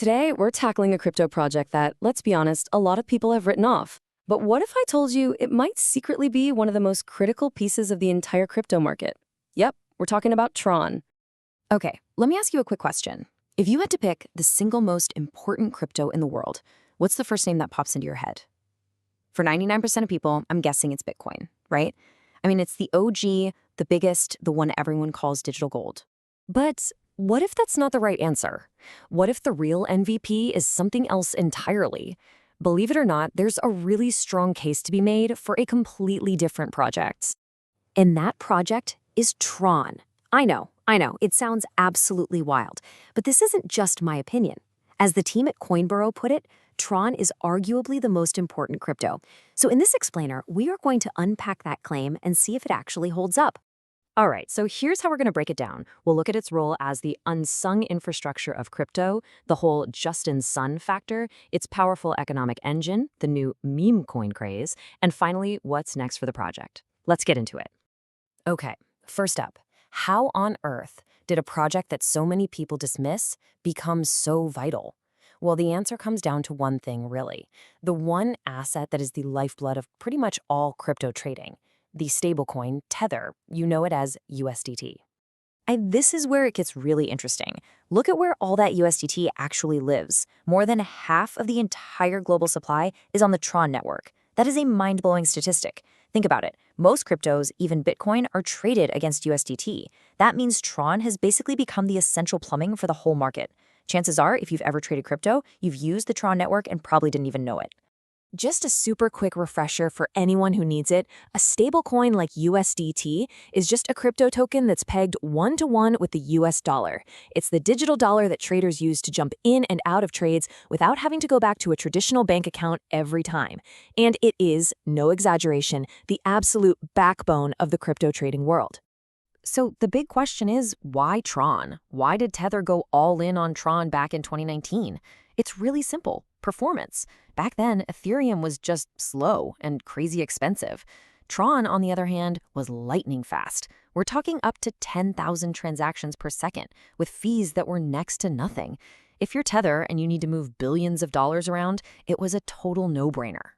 Today, we're tackling a crypto project that, let's be honest, a lot of people have written off. But what if I told you it might secretly be one of the most critical pieces of the entire crypto market? Yep, we're talking about TRON. Okay, let me ask you a quick question. If you had to pick the single most important crypto in the world, what's the first name that pops into your head? For 99% of people, I'm guessing it's Bitcoin, right? I mean, it's the OG, the biggest, the one everyone calls digital gold. But what if that's not the right answer? What if the real MVP is something else entirely? Believe it or not, there's a really strong case to be made for a completely different project. And that project is TRON. I know, it sounds absolutely wild, but this isn't just my opinion. As the team at Coinborough put it, TRON is arguably the most important crypto. So in this explainer, we are going to unpack that claim and see if it actually holds up. All right, so here's how we're going to break it down. We'll look at its role as the unsung infrastructure of crypto, the whole just-in-sun factor, its powerful economic engine, the new meme coin craze, and finally, what's next for the project. Let's get into it. Okay, first up, how on earth did a project that so many people dismiss become so vital? Well, the answer comes down to one thing, really. The one asset that is the lifeblood of pretty much all crypto trading. The stablecoin Tether, you know it as USDT. And this is where it gets really interesting. Look at where all that USDT actually lives. More than half of the entire global supply is on the TRON network. That is a mind-blowing statistic. Think about it. Most cryptos, even Bitcoin, are traded against USDT. That means TRON has basically become the essential plumbing for the whole market. Chances are, if you've ever traded crypto, you've used the TRON network and probably didn't even know it. Just a super quick refresher for anyone who needs it, a stablecoin like USDT is just a crypto token that's pegged one-to-one with the US dollar. It's the digital dollar that traders use to jump in and out of trades without having to go back to a traditional bank account every time. And it is, no exaggeration, the absolute backbone of the crypto trading world. So the big question is, why TRON? Why did Tether go all in on TRON back in 2019? It's really simple. Performance. Back then, Ethereum was just slow and crazy expensive. TRON, on the other hand, was lightning fast. We're talking up to 10,000 transactions per second, with fees that were next to nothing. If you're Tether and you need to move billions of dollars around, it was a total no-brainer.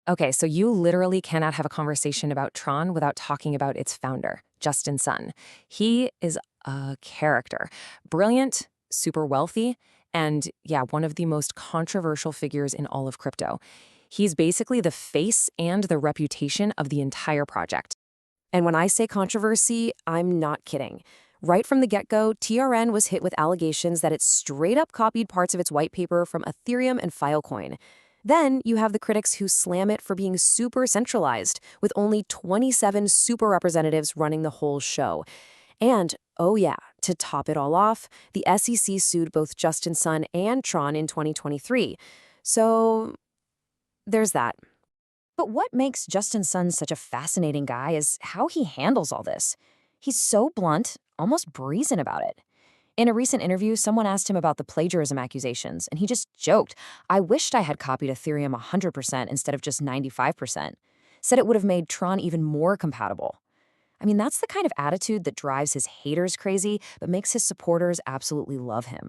Okay, so you literally cannot have a conversation about TRON without talking about its founder, Justin Sun. He is a character. Brilliant, super wealthy, and yeah, one of the most controversial figures in all of crypto. He's basically the face and the reputation of the entire project. And when I say controversy, I'm not kidding. Right from the get-go, TRN was hit with allegations that it straight up copied parts of its white paper from Ethereum and Filecoin. Then you have the critics who slam it for being super centralized, with only 27 super representatives running the whole show. And, oh yeah, to top it all off, the SEC sued both Justin Sun and TRON in 2023. So there's that. But what makes Justin Sun such a fascinating guy is how he handles all this. He's so blunt, almost brazen about it. In a recent interview, someone asked him about the plagiarism accusations, and he just joked, "I wished I had copied Ethereum 100% instead of just 95%. Said it would have made TRON even more compatible. I mean, that's the kind of attitude that drives his haters crazy, but makes his supporters absolutely love him.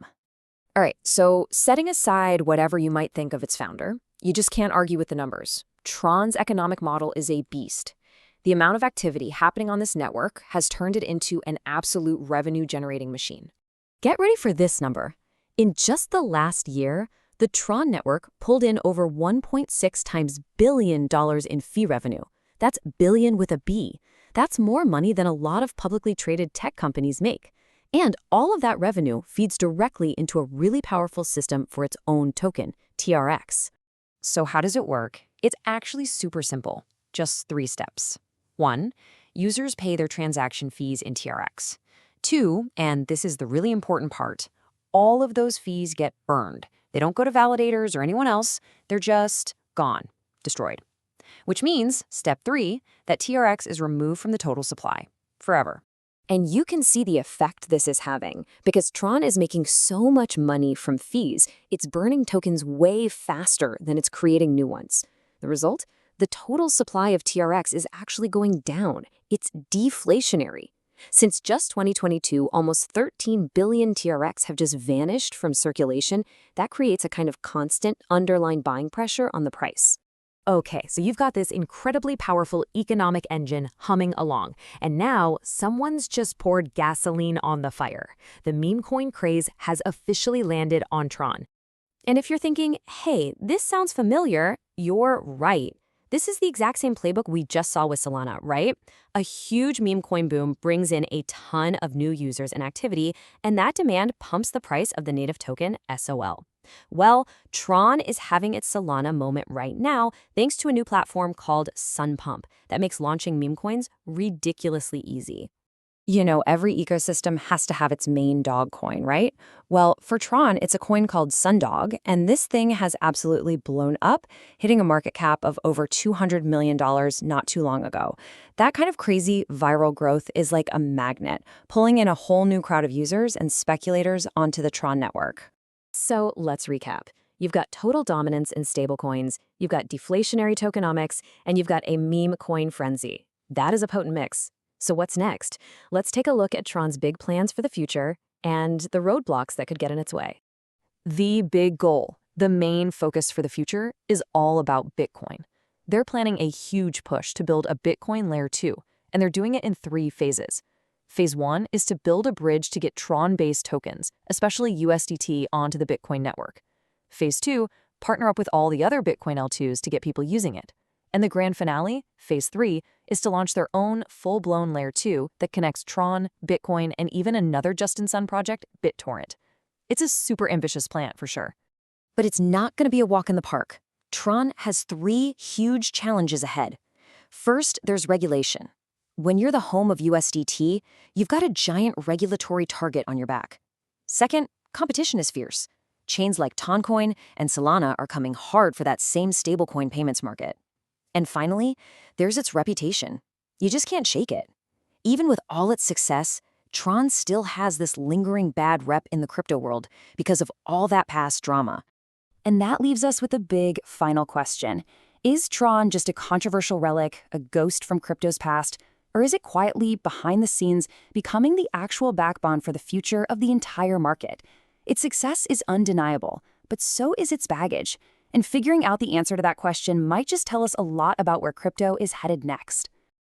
All right, so setting aside whatever you might think of its founder, you just can't argue with the numbers. TRON's economic model is a beast. The amount of activity happening on this network has turned it into an absolute revenue-generating machine. Get ready for this number. In just the last year, the TRON network pulled in over 1.6 times billion dollars in fee revenue. That's billion with a B. That's more money than a lot of publicly traded tech companies make. And all of that revenue feeds directly into a really powerful system for its own token, TRX. So how does it work? It's actually super simple. Just 3 steps. 1, users pay their transaction fees in TRX. 2, and this is the really important part, all of those fees get burned. They don't go to validators or anyone else. They're just gone, destroyed. Which means, step 3, that TRX is removed from the total supply, forever. And you can see the effect this is having, because TRON is making so much money from fees, it's burning tokens way faster than it's creating new ones. The result? The total supply of TRX is actually going down. It's deflationary. Since just 2022, almost 13 billion TRX have just vanished from circulation. That creates a kind of constant underlying buying pressure on the price. Okay, so you've got this incredibly powerful economic engine humming along, and now someone's just poured gasoline on the fire. The meme coin craze has officially landed on TRON. And if you're thinking, hey, this sounds familiar, you're right. This is the exact same playbook we just saw with Solana, right? A huge meme coin boom brings in a ton of new users and activity, and that demand pumps the price of the native token SOL. Well, TRON is having its Solana moment right now thanks to a new platform called Sunpump that makes launching meme coins ridiculously easy. You know, every ecosystem has to have its main dog coin, right? Well, for Tron, it's a coin called Sundog, and this thing has absolutely blown up, hitting a market cap of over $200 million not too long ago. That kind of crazy viral growth is like a magnet, pulling in a whole new crowd of users and speculators onto the Tron network. So let's recap. You've got total dominance in stablecoins, you've got deflationary tokenomics, and you've got a meme coin frenzy. That is a potent mix. So what's next? Let's take a look at Tron's big plans for the future and the roadblocks that could get in its way. The big goal, the main focus for the future, is all about Bitcoin. They're planning a huge push to build a Bitcoin Layer 2, and they're doing it in 3 phases. Phase 1 is to build a bridge to get Tron-based tokens, especially USDT, onto the Bitcoin network. Phase 2, partner up with all the other Bitcoin L2s to get people using it. And the grand finale, Phase 3, is to launch their own full-blown Layer 2 that connects Tron, Bitcoin, and even another Just-in-Sun project, BitTorrent. It's a super ambitious plan, for sure. But it's not going to be a walk in the park. Tron has 3 huge challenges ahead. First, there's regulation. When you're the home of USDT, you've got a giant regulatory target on your back. Second, competition is fierce. Chains like Toncoin and Solana are coming hard for that same stablecoin payments market. And finally, there's its reputation. You just can't shake it. Even with all its success, Tron still has this lingering bad rep in the crypto world because of all that past drama. And that leaves us with a big final question. Is Tron just a controversial relic, a ghost from crypto's past, or is it quietly, behind the scenes, becoming the actual backbone for the future of the entire market? Its success is undeniable, but so is its baggage. And figuring out the answer to that question might just tell us a lot about where crypto is headed next.